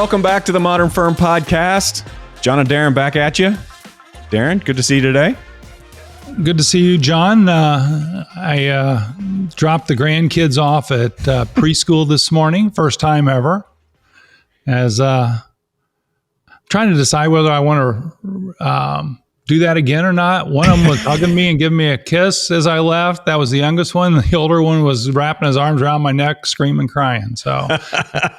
welcome back to the Modern Firm Podcast. John and Darren back at you. Darren, good to see you today. Good to see you, John. I dropped the grandkids off at preschool this morning, first time ever, as trying to decide whether I want to do that again or not. One of them was hugging me and giving me a kiss as I left. That was the youngest one. The older one was wrapping his arms around my neck, screaming, crying. So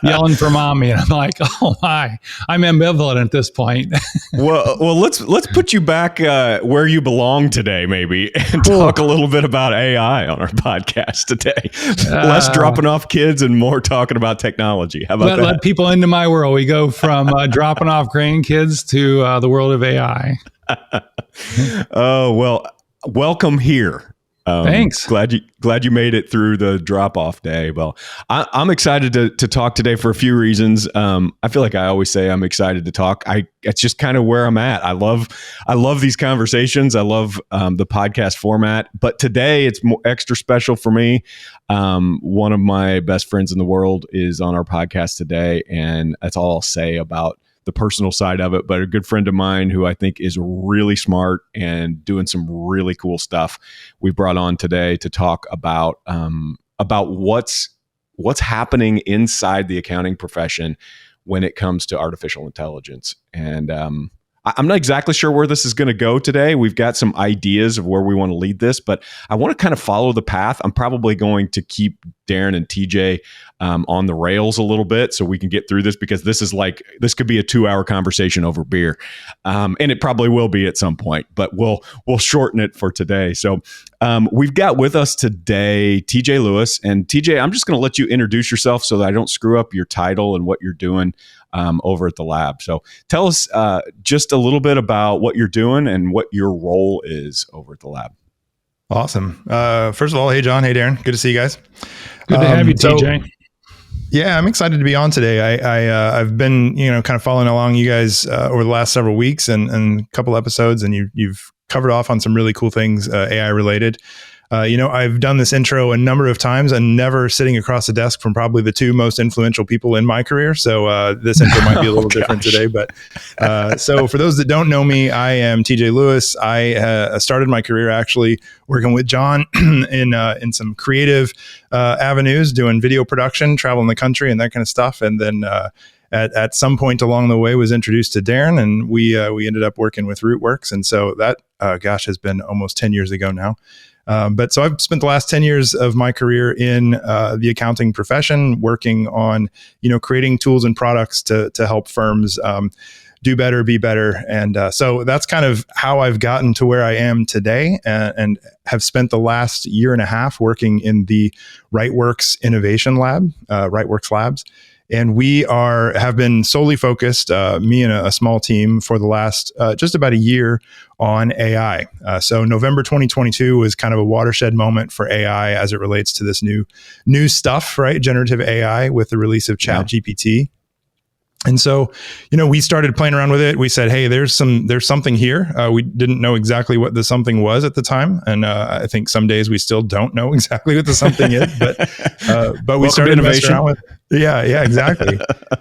yelling for mommy. And I'm like, oh my, I'm ambivalent at this point. well, let's put you back where you belong today, maybe, and talk a little bit about AI on our podcast today. Less dropping off kids and more talking about technology. How about that? Let people into my world. We go from dropping off grandkids to the world of AI. Oh, well, welcome here. Thanks. Glad you made it through the drop-off day. Well, I'm excited to talk today for a few reasons. I feel like I always say I'm excited to talk. It's just kind of where I'm at. I love these conversations. I love the podcast format. But today it's extra special for me. One of my best friends in the world is on our podcast today, and that's all I'll say about the personal side of it. But a good friend of mine who I think is really smart and doing some really cool stuff, we brought on today to talk about what's happening inside the accounting profession when it comes to artificial intelligence. And I'm not exactly sure where this is going to go today. We've got some ideas of where we want to lead this, but I want to kind of follow the path. I'm probably going to keep Darren and TJ on the rails a little bit so we can get through this, because this could be a 2-hour conversation over beer. And it probably will be at some point, but we'll shorten it for today. So we've got with us today TJ Lewis. And TJ, I'm just going to let you introduce yourself so that I don't screw up your title and what you're doing over at the lab. So tell us just a little bit about what you're doing and what your role is over at the lab. Awesome. First of all, hey, John. Hey, Darren. Good to see you guys. Good to have you, TJ. Yeah, I'm excited to be on today. I've been, kind of following along you guys over the last several weeks and a couple episodes, and you've covered off on some really cool things, AI related. I've done this intro a number of times and never sitting across the desk from probably the two most influential people in my career. So this intro might be a little different today. But so for those that don't know me, I am TJ Lewis. I started my career actually working with John in some creative avenues, doing video production, traveling the country and that kind of stuff. And then at some point along the way was introduced to Darren, and we ended up working with Rootworks. And so that, has been almost 10 years ago now. But so I've spent the last 10 years of my career in the accounting profession, working on, creating tools and products to help firms do better, be better. And so that's kind of how I've gotten to where I am today, and have spent the last year and a half working in the Rightworks Innovation Lab, Rightworks Labs. And we have been solely focused, me and a small team, for the last just about a year on AI. So November 2022 was kind of a watershed moment for AI as it relates to this new stuff, right? Generative AI with the release of ChatGPT. And so, we started playing around with it. We said, hey, there's something here. We didn't know exactly what the something was at the time. And I think some days we still don't know exactly what the something is, but we started messing around with it. Yeah, exactly.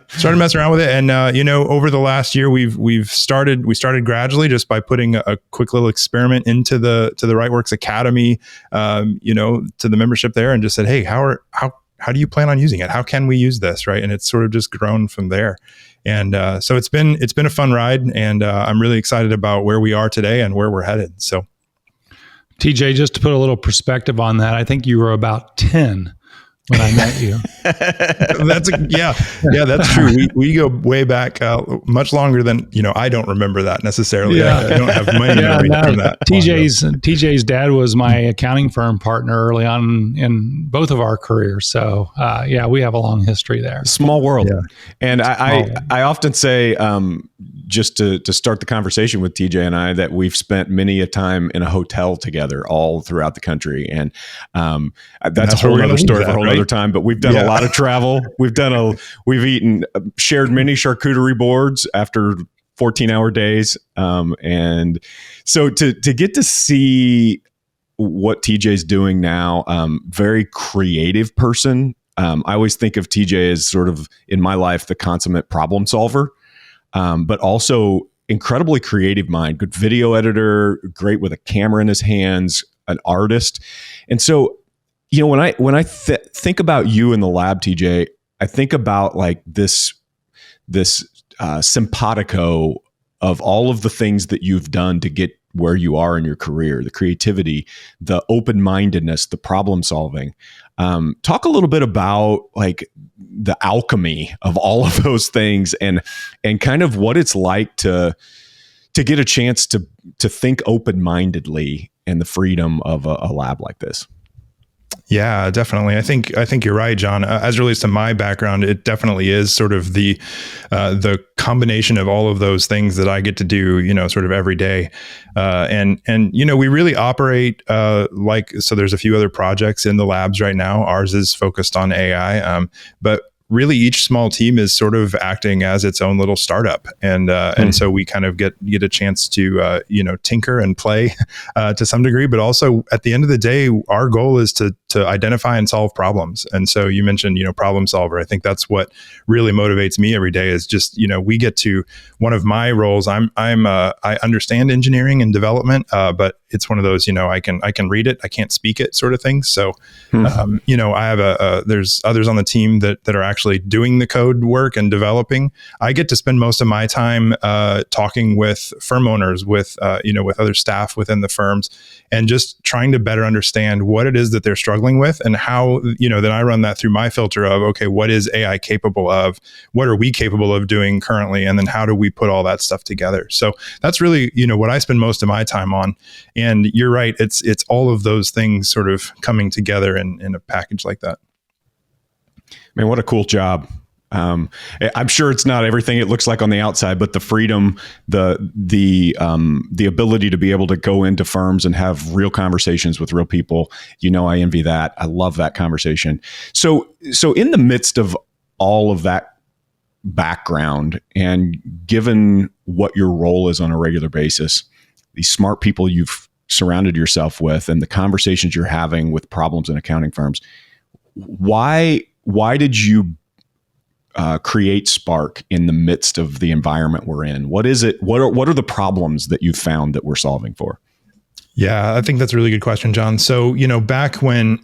Started messing around with it. And, over the last year, we started gradually just by putting a quick little experiment into the Rightworks Academy, to the membership there, and just said, hey, how do you plan on using it? How can we use this? Right. And it's sort of just grown from there. And so it's been a fun ride, and I'm really excited about where we are today and where we're headed. So TJ, just to put a little perspective on that, I think you were about 10 when I met you. That's true. We go way back, much longer than, I don't remember that necessarily. Yeah. I don't have my memory from that. TJ's dad was my accounting firm partner early on in both of our careers. So we have a long history there. Small world. Yeah. And I often say, just to start the conversation with TJ and I, that we've spent many a time in a hotel together all throughout the country. And that's a whole other story for a whole other time, but we've done a lot of travel. We've shared many charcuterie boards after 14-hour days. And so to get to see what TJ's doing now, very creative person, I always think of TJ as sort of, in my life, the consummate problem solver, but also incredibly creative mind, good video editor, great with a camera in his hands, an artist. And so, when I think about you in the lab, TJ, I think about like this simpatico of all of the things that you've done to get where you are in your career, the creativity, the open-mindedness, the problem solving. Talk a little bit about like the alchemy of all of those things and kind of what it's like to get a chance to think open-mindedly and the freedom of a lab like this. Yeah, definitely. I think you're right, John. As it relates to my background, it definitely is sort of the combination of all of those things that I get to do, sort of every day. And we really operate so there's a few other projects in the labs right now. Ours is focused on AI, but really each small team is sort of acting as its own little startup. And so we kind of get a chance to, tinker and play to some degree, but also at the end of the day, our goal is to identify and solve problems. And so you mentioned, problem solver. I think that's what really motivates me every day is just, we get to one of my roles. I understand engineering and development, but it's one of those, I can read it, I can't speak it sort of thing. So, I have there's others on the team that are actually doing the code work and developing. I get to spend most of my time talking with firm owners, with other staff within the firms, and just trying to better understand what it is that they're struggling with and how, then I run that through my filter of, okay, what is AI capable of? What are we capable of doing currently? And then how do we put all that stuff together? So that's really, what I spend most of my time on. And you're right. It's all of those things sort of coming together in a package like that. Man, what a cool job. I'm sure it's not everything it looks like on the outside, but the freedom, the ability to be able to go into firms and have real conversations with real people, I envy that. I love that conversation. So in the midst of all of that background, and given what your role is on a regular basis, these smart people you've surrounded yourself with, and the conversations you're having with problems in accounting firms, why did you create Spark in the midst of the environment we're in? What is it? What are the problems that you've found that we're solving for? Yeah, I think that's a really good question, John. So, back when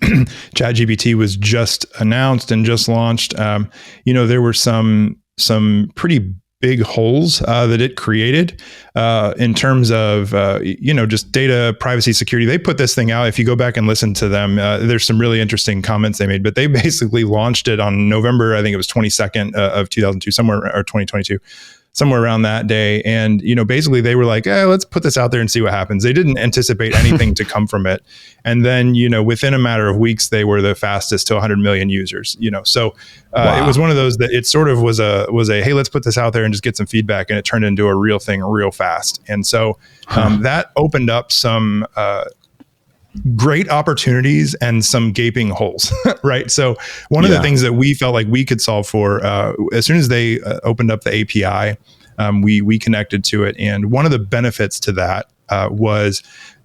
ChatGPT was just announced and just launched, there were some pretty big holes that it created in terms of, just data privacy security. They put this thing out. If you go back and listen to them, there's some really interesting comments they made, but they basically launched it on November, I think it was 22nd of 2002, or 2022. Somewhere around that day. And, basically they were like, let's put this out there and see what happens. They didn't anticipate anything to come from it. And then, within a matter of weeks, they were the fastest to 100 million users, so wow. It was one of those that it sort of was a, hey, let's put this out there and just get some feedback. And it turned into a real thing real fast. And so that opened up some, great opportunities and some gaping holes, right? So one of the things that we felt like we could solve for, as soon as they opened up the API, we connected to it. And one of the benefits to that was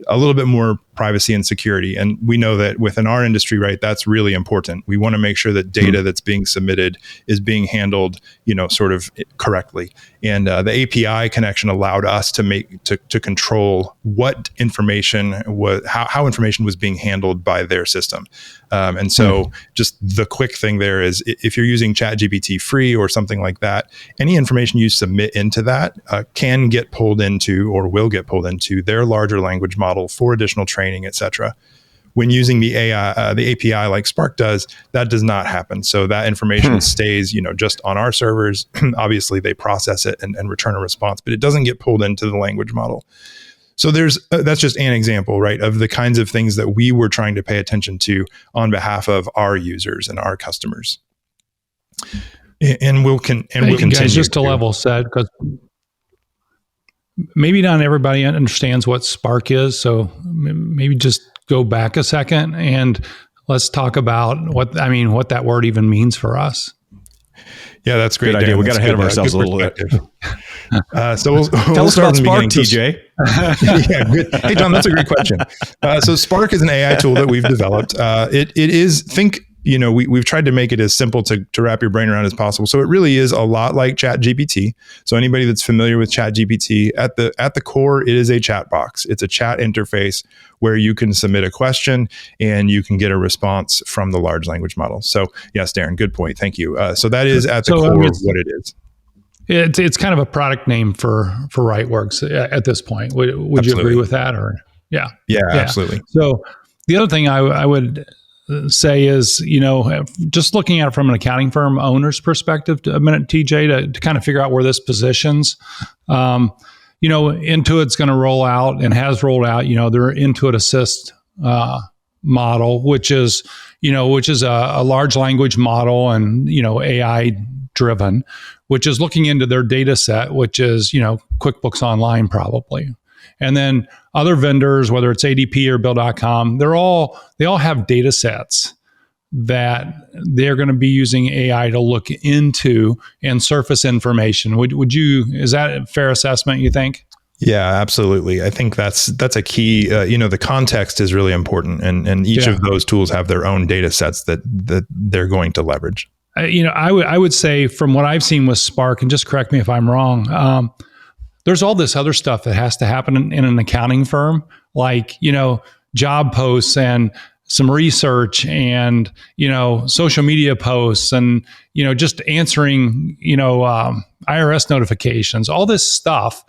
a little bit more privacy and security. And we know that within our industry, right, that's really important. We want to make sure that data that's being submitted is being handled, sort of correctly. And the API connection allowed us to control what information was, how information was being handled by their system. And so just the quick thing there is, if you're using ChatGPT free or something like that, any information you submit into that can get pulled into, or will get pulled into, their larger language model for additional training, et cetera. When using the AI, the API like Spark does, that does not happen. So that information stays, just on our servers. Obviously, they process it and return a response, but it doesn't get pulled into the language model. So that's just an example, right, of the kinds of things that we were trying to pay attention to on behalf of our users and our customers. And we'll continue. Guys, just to level set, because maybe not everybody understands what Spark is. So maybe just go back a second and let's talk about what that word even means for us. Yeah, that's great. Good idea. We got ahead of ourselves a little bit. So we'll tell us about Spark, TJ. Yeah, good. Hey, John, that's a great question. So Spark is an AI tool that we've developed. It is, think we've tried to make it as simple to wrap your brain around as possible. So it really is a lot like ChatGPT. So anybody that's familiar with ChatGPT, at the core, it is a chat box. It's a chat interface where you can submit a question and you can get a response from the large language model. So yes, Darren, good point. Thank you. So that is at the core of what it is. It's kind of a product name for Rightworks at this point. Would you agree with that? Or yeah, absolutely. So the other thing I would say is, just looking at it from an accounting firm owner's perspective, a minute, TJ, to kind of figure out where this positions. Intuit's going to roll out and has rolled out, their Intuit Assist model, which is a large language model and, AI driven, which is looking into their data set, which is, QuickBooks Online probably. And then other vendors, whether it's ADP or Bill.com, they all have data sets that they're going to be using AI to look into and surface information. Is that a fair assessment, you think? Yeah, absolutely. I think that's a key. The context is really important, and each of those tools have their own data sets that they're going to leverage. I would say from what I've seen with Spark, and just correct me if I'm wrong, there's all this other stuff that has to happen in an accounting firm, like, job posts and some research and, social media posts and, just answering, IRS notifications, all this stuff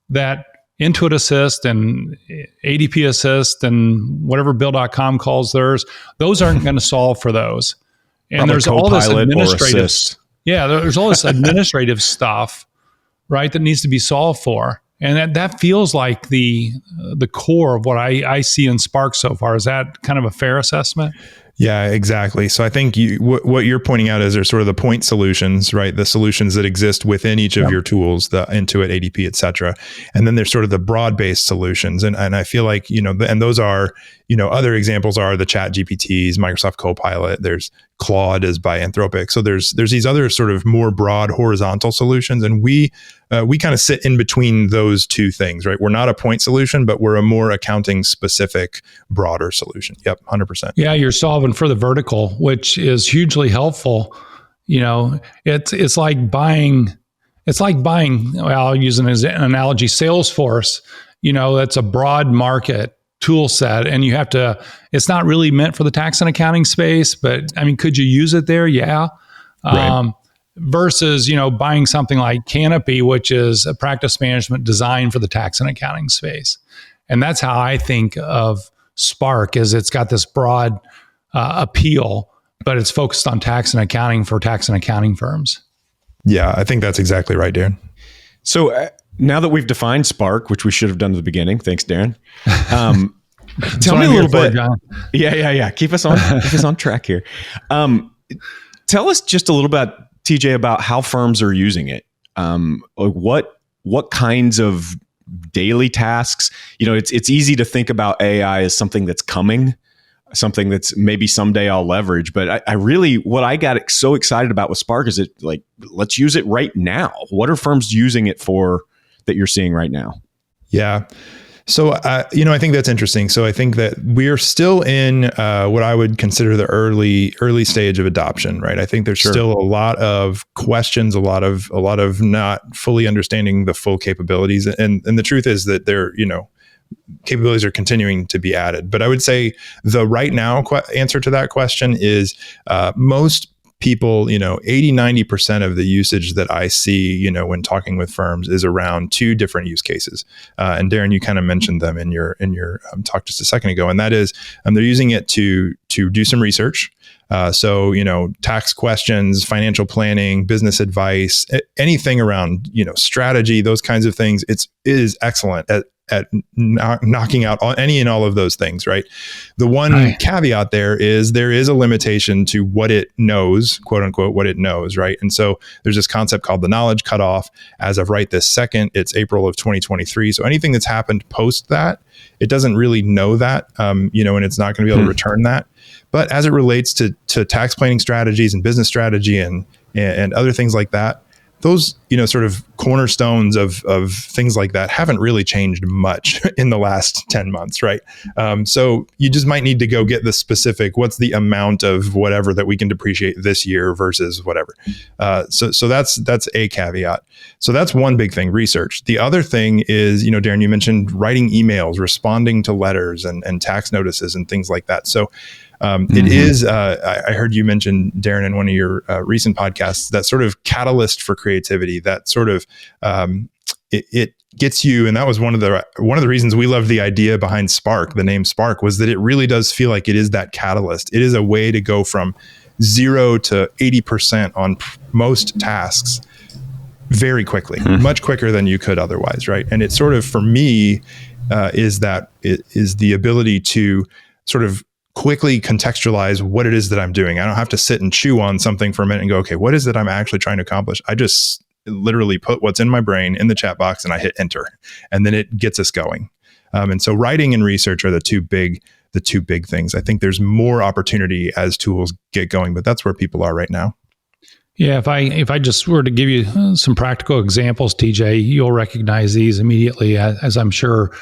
that Intuit Assist and ADP Assist and whatever Bill.com calls theirs, those aren't going to solve for those. And Probably there's all this administrative, there's all this administrative stuff, right, that needs to be solved for. And that feels like the core of what I see in Spark so far. Is that kind of a fair assessment? Yeah, exactly. So I think what you're pointing out is there's sort of the point solutions, right? The solutions that exist within each of your tools, the Intuit, ADP, et cetera. And then there's sort of the broad-based solutions. And I feel like, and those are, other examples are the ChatGPTs, Microsoft Copilot, there's Claude is by Anthropic. So there's these other sort of more broad horizontal solutions. And we kind of sit in between those two things, right? We're not a point solution, but we're a more accounting specific, broader solution. Yep, 100%. Yeah, you're solving for the vertical, which is hugely helpful. It's like buying, well, I'll use an analogy, Salesforce, that's a broad market tool set, and it's not really meant for the tax and accounting space, but I mean, could you use it there? Yeah. Right. Versus, buying something like Canopy, which is a practice management designed for the tax and accounting space. And that's how I think of Spark, is it's got this broad appeal, but it's focused on tax and accounting for tax and accounting firms. Yeah, I think that's exactly right, Darren. So now that we've defined Spark, which we should have done at the beginning, thanks, Darren. Tell me a little bit. Yeah. Keep us on track here. Tell us just a little bit, TJ, about how firms are using it. What kinds of daily tasks? It's easy to think about AI as something that's coming, something that's maybe someday I'll leverage. But I really, what I got so excited about with Spark is let's use it right now. What are firms using it for that you're seeing right now? Yeah. So, I think that's interesting. So I think that we're still in what I would consider the early stage of adoption, right? I think there's still a lot of questions, a lot of not fully understanding the full capabilities. And the truth is that capabilities are continuing to be added. But I would say the right now answer to that question is most people, 80-90% of the usage that I see, when talking with firms is around two different use cases. And Darren, you kind of mentioned them in your talk just a second ago. And that is, they're using it to do some research. So, tax questions, financial planning, business advice, anything around, strategy, those kinds of things. It is excellent at knocking out any and all of those things, right? The one caveat there is a limitation to what it knows, quote unquote, what it knows, right? And so there's this concept called the knowledge cutoff. As of right this second, it's April of 2023. So anything that's happened post that, it doesn't really know that, and it's not going to be able to return that. But as it relates to tax planning strategies and business strategy and other things like that, those, sort of cornerstones of things like that haven't really changed much in the last 10 months, right? So you just might need to go get the specific, what's the amount of whatever that we can depreciate this year versus whatever. So that's a caveat. So that's one big thing, research. The other thing is, Darren, you mentioned writing emails, responding to letters and tax notices and things like that. So it is, I heard you mention, Darren, in one of your recent podcasts, that sort of catalyst for creativity, that sort of, it gets you. And that was one of the reasons we loved the idea behind Spark, the name Spark, was that it really does feel like it is that catalyst. It is a way to go from 0 to 80% on most tasks very quickly, much quicker than you could otherwise. Right. And it sort of, for me, is the ability to sort of quickly contextualize what it is that I'm doing. I don't have to sit and chew on something for a minute and go, okay, what is it I'm actually trying to accomplish? I just literally put what's in my brain in the chat box and I hit enter, and then it gets us going. And so writing and research are the two big things. I think there's more opportunity as tools get going, but that's where people are right now. Yeah, if I just were to give you some practical examples, TJ, you'll recognize these immediately, as I'm sure,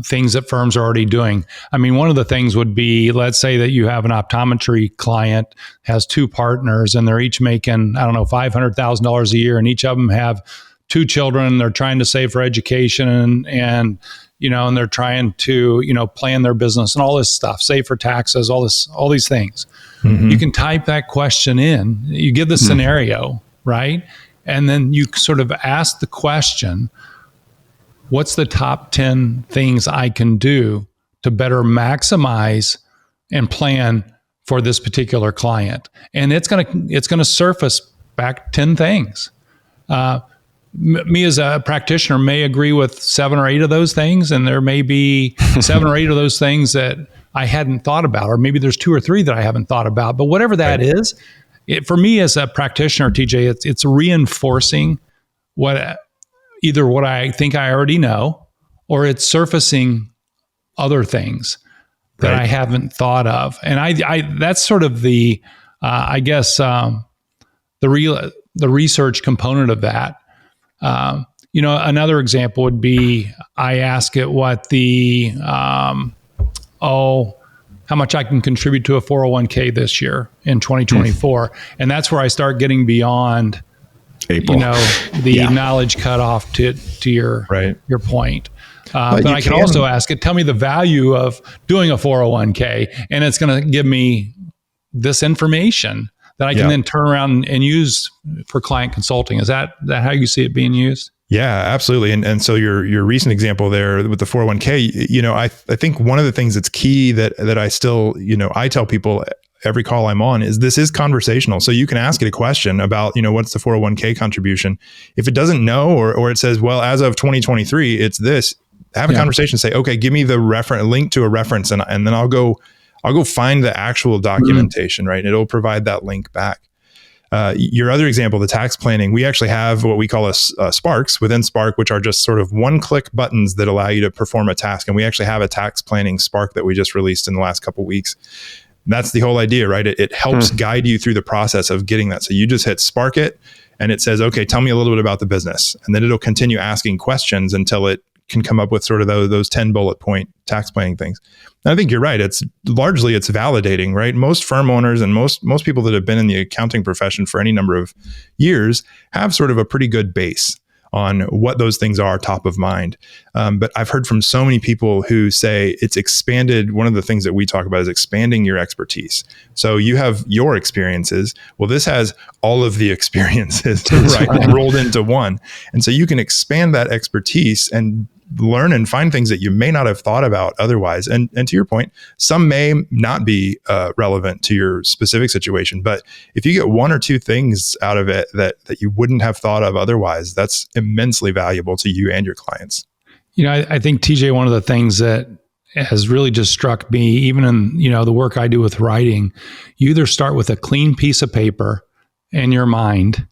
things that firms are already doing. I mean, one of the things would be, let's say that you have an optometry client, has two partners, and they're each making, $500,000 a year, and each of them have two children. They're trying to save for education and they're trying to, plan their business and all this stuff, save for taxes, all these things. Mm-hmm. You can type that question in, you give the scenario, right? And then you sort of ask the question, what's the top 10 things I can do to better maximize and plan for this particular client? And it's going to surface back 10 things. Me as a practitioner may agree with 7 or 8 of those things, and there may be 7 or 8 of those things that I hadn't thought about, or maybe there's 2 or 3 that I haven't thought about. But whatever that is, for me as a practitioner, TJ, it's reinforcing either what I think I already know, or it's surfacing other things that I haven't thought of. And I that's sort of the the research component of that. Another example would be, I ask it what how much I can contribute to a 401k this year in 2024. And that's where I start getting beyond April. Knowledge cutoff to your point. But I can also ask it, tell me the value of doing a 401k, and it's going to give me this information that I can then turn around and use for client consulting. Is that how you see it being used? Yeah, absolutely. And so your recent example there with the 401k, I think one of the things that's key that I still, I tell people every call I'm on is this is conversational. So you can ask it a question about, what's the 401k contribution? If it doesn't know, or it says, well, as of 2023, it's this, have a conversation, say, okay, give me the link to a reference. And then I'll go find the actual documentation, right? And it'll provide that link back. Your other example, the tax planning, we actually have what we call Sparks within Spark, which are just sort of one-click buttons that allow you to perform a task. And we actually have a tax planning Spark that we just released in the last couple of weeks. That's the whole idea, right? It helps guide you through the process of getting that. So you just hit Spark it, and it says, okay, tell me a little bit about the business. And then it'll continue asking questions until it can come up with sort of those 10 bullet point tax planning things. And I think you're right. It's validating, right? Most firm owners and most people that have been in the accounting profession for any number of years have sort of a pretty good base on what those things are top of mind. But I've heard from so many people who say it's expanded. One of the things that we talk about is expanding your expertise. So you have your experiences. Well, this has all of the experiences rolled into one. And so you can expand that expertise and learn and find things that you may not have thought about otherwise. And to your point, some may not be relevant to your specific situation, but if you get 1 or 2 things out of it that you wouldn't have thought of otherwise, that's immensely valuable to you and your clients. I think, TJ, one of the things that has really just struck me, even in the work I do with writing, you either start with a clean piece of paper in your mind,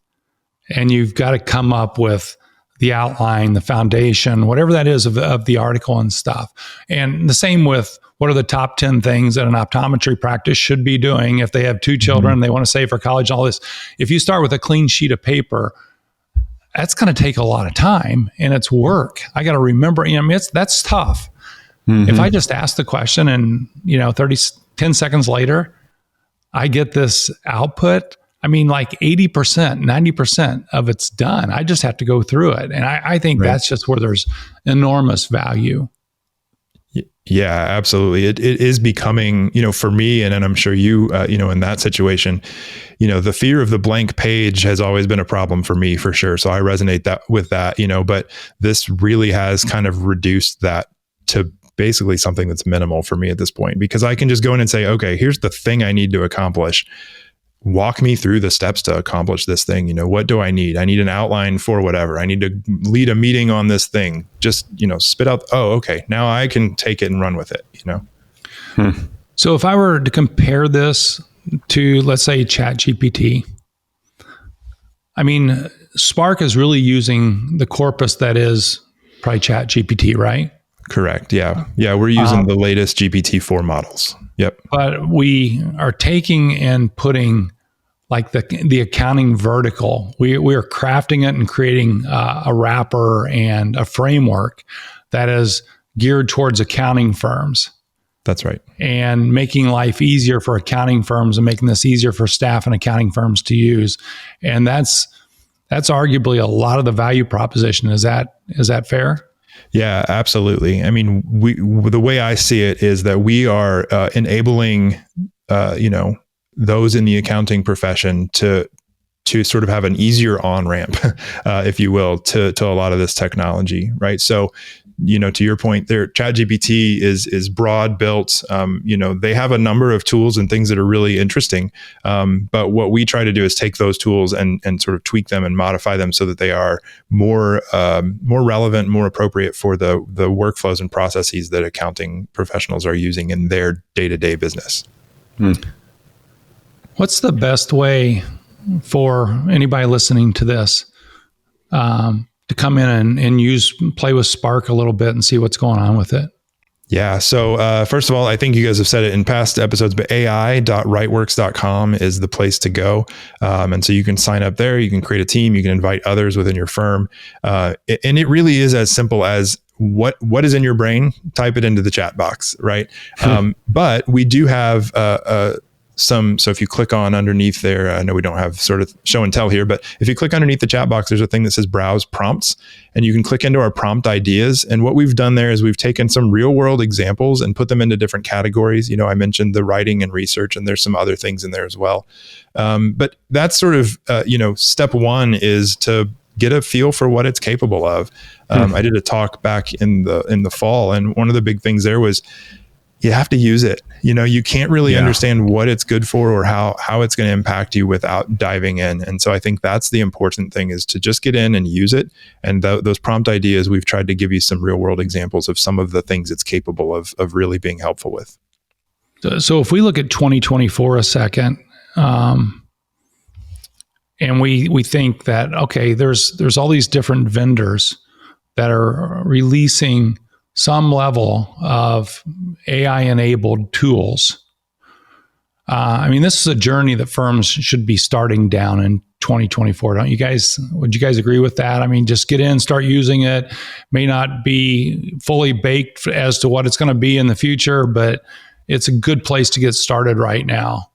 and you've got to come up with the outline, the foundation, whatever that is of the article and stuff. And the same with what are the top 10 things that an optometry practice should be doing if they have 2 children, they want to save for college and all this. If you start with a clean sheet of paper, that's going to take a lot of time and it's work. I got to remember, that's tough. Mm-hmm. If I just ask the question and, 10 seconds later, I get this output, like 80%, 90% of it's done. I just have to go through it. And I think that's just where there's enormous value. Yeah, absolutely. It is becoming, for me, and I'm sure you, in that situation, the fear of the blank page has always been a problem for me, for sure. So I resonate with that, but this really has kind of reduced that to basically something that's minimal for me at this point, because I can just go in and say, okay, here's the thing I need to accomplish. Walk me through the steps to accomplish this thing. What do I need? I need an outline for whatever. I need to lead a meeting on this thing. Just, spit out, oh, okay, now I can take it and run with it, So if I were to compare this to, let's say, ChatGPT, Spark is really using the corpus that is probably ChatGPT, right? Correct. Yeah. Yeah. We're using the latest GPT-4 models. Yep. But we are taking and putting like the accounting vertical. We are crafting it and creating a wrapper and a framework that is geared towards accounting firms. That's right. And making life easier for accounting firms and making this easier for staff and accounting firms to use. And that's arguably a lot of the value proposition. Is that fair? Yeah, absolutely. The way I see it is that we are enabling, those in the accounting profession to sort of have an easier on-ramp, if you will, to a lot of this technology, right? So, to your point there, ChatGPT is broad built. They have a number of tools and things that are really interesting. But what we try to do is take those tools and sort of tweak them and modify them so that they are more relevant, more appropriate for the workflows and processes that accounting professionals are using in their day-to-day business. What's the best way for anybody listening to this to come in and play with Spark a little bit and see what's going on with it? Yeah. So first of all, I think you guys have said it in past episodes, but ai.rightworks.com is the place to go. And so you can sign up there. You can create a team. You can invite others within your firm. And it really is as simple as what is in your brain, type it into the chat box, right? But we do have so if you click on underneath there, I know we don't have sort of show and tell here, but if you click underneath the chat box, there's a thing that says browse prompts, and you can click into our prompt ideas. And what we've done there is we've taken some real world examples and put them into different categories. I mentioned the writing and research, and there's some other things in there as well. But that's sort of, step one is to get a feel for what it's capable of. I did a talk back in the fall, and one of the big things there was, you have to use it. You can't really understand what it's good for or how it's going to impact you without diving in. And so I think that's the important thing, is to just get in and use it. And those prompt ideas, we've tried to give you some real world examples of some of the things it's capable of really being helpful with. So if we look at 2024 a second, and we think that, okay, there's all these different vendors that are releasing some level of AI-enabled tools. This is a journey that firms should be starting down in 2024. Would you guys agree with that? Just get in, start using it. May not be fully baked as to what it's going to be in the future, but it's a good place to get started right now.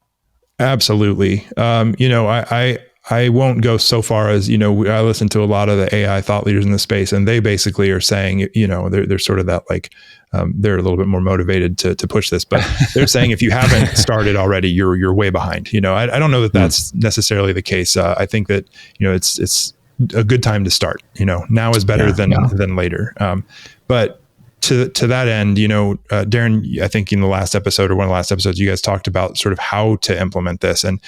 Absolutely. I won't go so far as, I listen to a lot of the AI thought leaders in the space, and they basically are saying, they're sort of that, like, they're a little bit more motivated to push this, but they're saying if you haven't started already, you're way behind. I don't know that that's necessarily the case. I think that, it's a good time to start. Now is better than later. But to that end, Darren, I think in the last episode or one of the last episodes, you guys talked about sort of how to implement this. And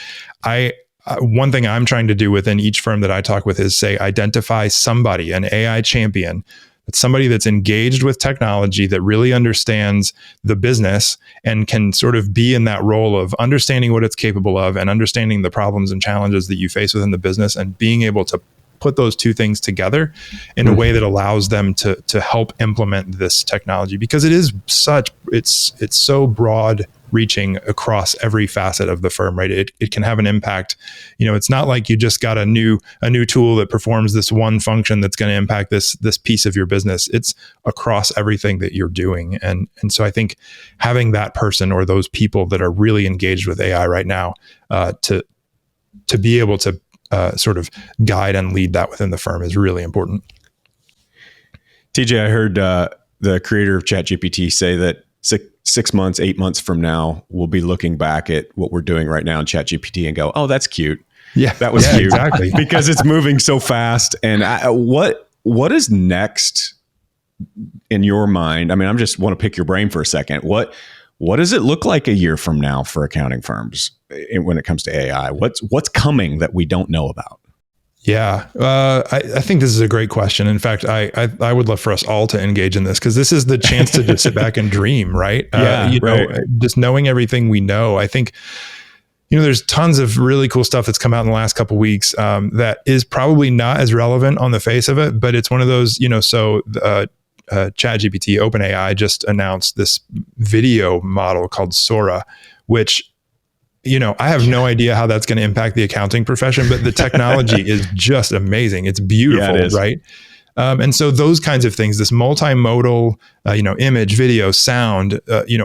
one thing I'm trying to do within each firm that I talk with is say, identify somebody, an AI champion, that's somebody that's engaged with technology, that really understands the business and can sort of be in that role of understanding what it's capable of and understanding the problems and challenges that you face within the business, and being able to put those two things together in a way that allows them to help implement this technology, because it's so broad reaching across every facet of the firm, right? It can have an impact. It's not like you just got a new tool that performs this one function that's going to impact this piece of your business. It's across everything that you're doing. And so I think having that person or those people that are really engaged with AI right now, to be able to sort of guide and lead that within the firm is really important. TJ, I heard the creator of ChatGPT say that 6 months, 8 months from now, we'll be looking back at what we're doing right now in ChatGPT and go, "Oh, that's cute. Yeah, that was cute." Exactly. Because it's moving so fast. And what is next in your mind? I mean, I just want to pick your brain for a second. What does it look like a year from now for accounting firms when it comes to AI? What's coming that we don't know about? Yeah, I think this is a great question. In fact, I would love for us all to engage in this, because this is the chance to just sit back and dream, right? Just knowing everything we know. I think, there's tons of really cool stuff that's come out in the last couple of weeks that is probably not as relevant on the face of it, but it's one of those, ChatGPT, OpenAI just announced this video model called Sora, which I have no idea how that's going to impact the accounting profession, but the technology is just amazing. It's beautiful, it is. Right? And so those kinds of things, this multimodal, image, video, sound,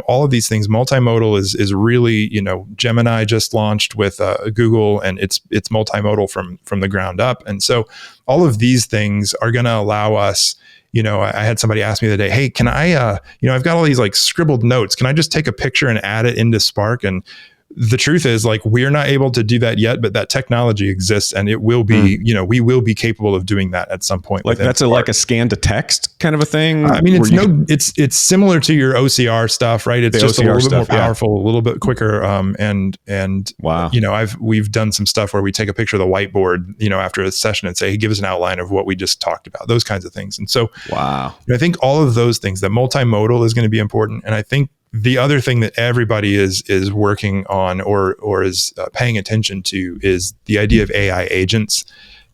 all of these things, multimodal is really, Gemini just launched with Google, and it's multimodal from the ground up. And so all of these things are going to allow us. I had somebody ask me the other day, "Hey, can I, I've got all these like scribbled notes. Can I just take a picture and add it into Spark?" And the truth is, like, we're not able to do that yet, but that technology exists, and it will be, we will be capable of doing that at some point. Like that's like a scan to text kind of a thing. I mean, it's similar to your OCR stuff, right? It's just OCR a little bit more powerful, a little bit quicker. And wow, we've done some stuff where we take a picture of the whiteboard, after a session and say, "Hey, give us an outline of what we just talked about," those kinds of things. And so, wow, I think all of those things, that multimodal is going to be important. And I think the other thing that everybody is working on or is paying attention to is the idea of AI agents.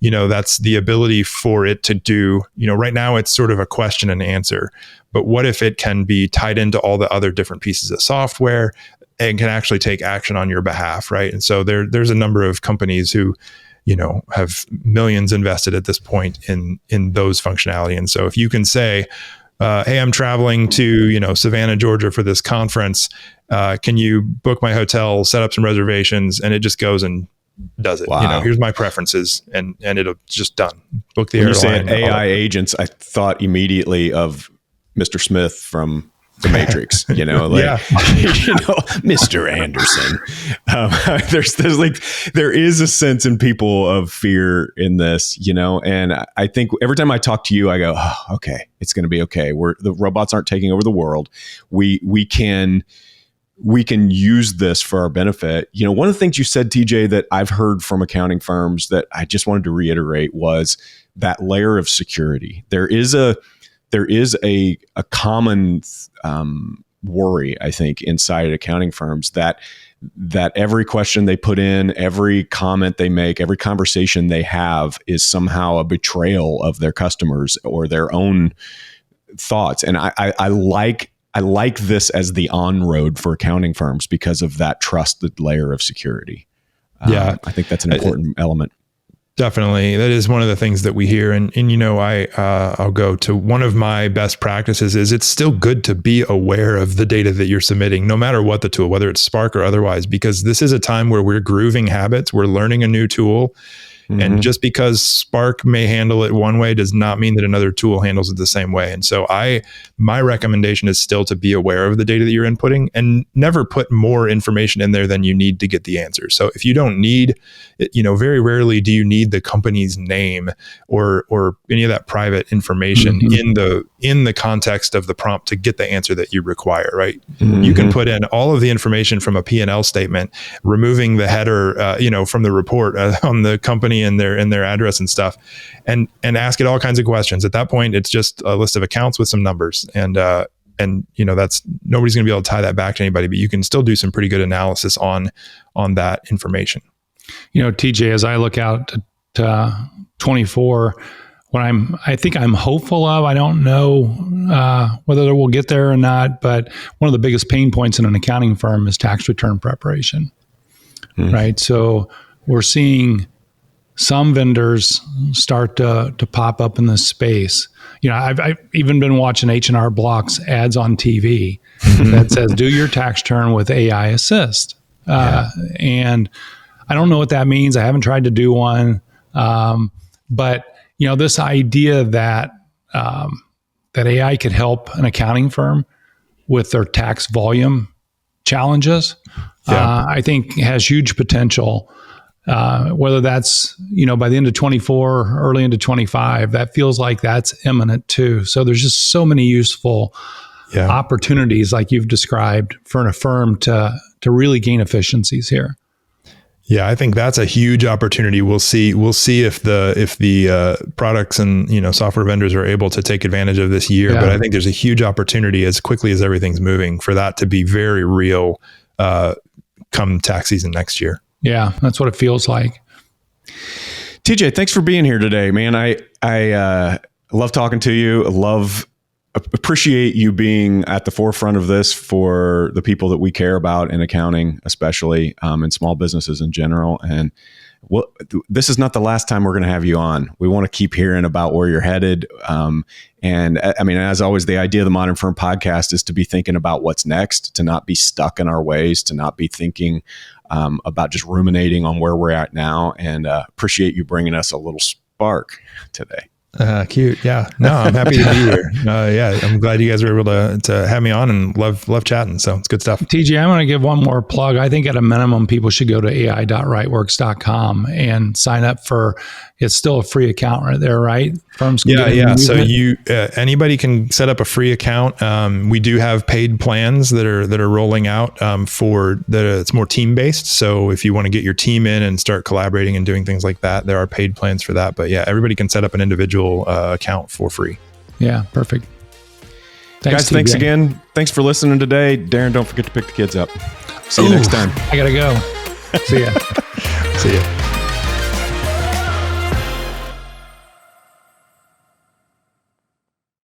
That's the ability for it to do, right now it's sort of a question and answer, but what if it can be tied into all the other different pieces of software and can actually take action on your behalf, right? And so there's a number of companies who, have millions invested at this point in those functionality. And so if you can say, "Hey, I'm traveling to, Savannah, Georgia for this conference. Can you book my hotel, set up some reservations?" And it just goes and does it. Wow. Here's my preferences, and it'll just done. Book the when airline. You say AI agents, I thought immediately of Mr. Smith from The Matrix. Mr. Anderson. There is a sense in people of fear in this, and I think every time I talk to you, I go, "Oh, okay, it's going to be okay. The robots aren't taking over the world. We can use this for our benefit." One of the things you said, TJ, that I've heard from accounting firms that I just wanted to reiterate was that layer of security. There is a common worry, I think, inside accounting firms that every question they put in, every comment they make, every conversation they have is somehow a betrayal of their customers or their own thoughts. And I like this as the on-road for accounting firms because of that trusted layer of security. I think that's an important element. Definitely. That is one of the things that we hear. And I'll go to one of my best practices is it's still good to be aware of the data that you're submitting, no matter what the tool, whether it's Spark or otherwise, because this is a time where we're grooving habits. We're learning a new tool. And just because Spark may handle it one way does not mean that another tool handles it the same way. And so my recommendation is still to be aware of the data that you're inputting and never put more information in there than you need to get the answer. So if you don't need, very rarely do you need the company's name or any of that private information in the context of the prompt to get the answer that you require, right? You can put in all of the information from a P&L statement, removing the header, from the report on the company and their address and stuff, and ask it all kinds of questions. At that point, it's just a list of accounts with some numbers, and that's nobody's going to be able to tie that back to anybody, but you can still do some pretty good analysis on that information. TJ, as I look out 24, I think I'm hopeful of, I don't know whether we'll get there or not, but one of the biggest pain points in an accounting firm is tax return preparation, right? So we're seeing some vendors start to pop up in this space. I've even been watching H&R Block's ads on TV that says, do your tax return with AI Assist. And I don't know what that means. I haven't tried to do one. But this idea that AI could help an accounting firm with their tax volume challenges, I think has huge potential. Whether that's by the end of 24 or early into 25, that feels like that's imminent too. So there's just so many useful opportunities, like you've described, for a firm to really gain efficiencies here. Yeah, I think that's a huge opportunity. We'll see if the products and software vendors are able to take advantage of this year. But I think there's a huge opportunity, as quickly as everything's moving, for that to be very real come tax season next year. Yeah, that's what it feels like. TJ, thanks for being here today, man. I love talking to you. Appreciate you being at the forefront of this for the people that we care about in accounting, especially, and small businesses in general. And this is not the last time we're going to have you on. We want to keep hearing about where you're headed. And I mean, as always, the idea of the Modern Firm podcast is to be thinking about what's next, to not be stuck in our ways, to not be thinking about just ruminating on where we're at now. And appreciate you bringing us a little spark today. Cute. Yeah. No, I'm happy to be here. I'm glad you guys were able to have me on, and love chatting. So it's good stuff. TJ, I'm going to give one more plug. I think at a minimum, people should go to ai.rightworks.com and sign up for, it's still a free account right there, right? Firms can get it. So anybody can set up a free account. We do have paid plans that are rolling out it's more team based. So if you want to get your team in and start collaborating and doing things like that, there are paid plans for that. But yeah, everybody can set up an individual account for free. Yeah, perfect. Thanks, guys, thanks again. Thanks for listening today. Darren, don't forget to pick the kids up. See you next time. I gotta go. See ya. See ya.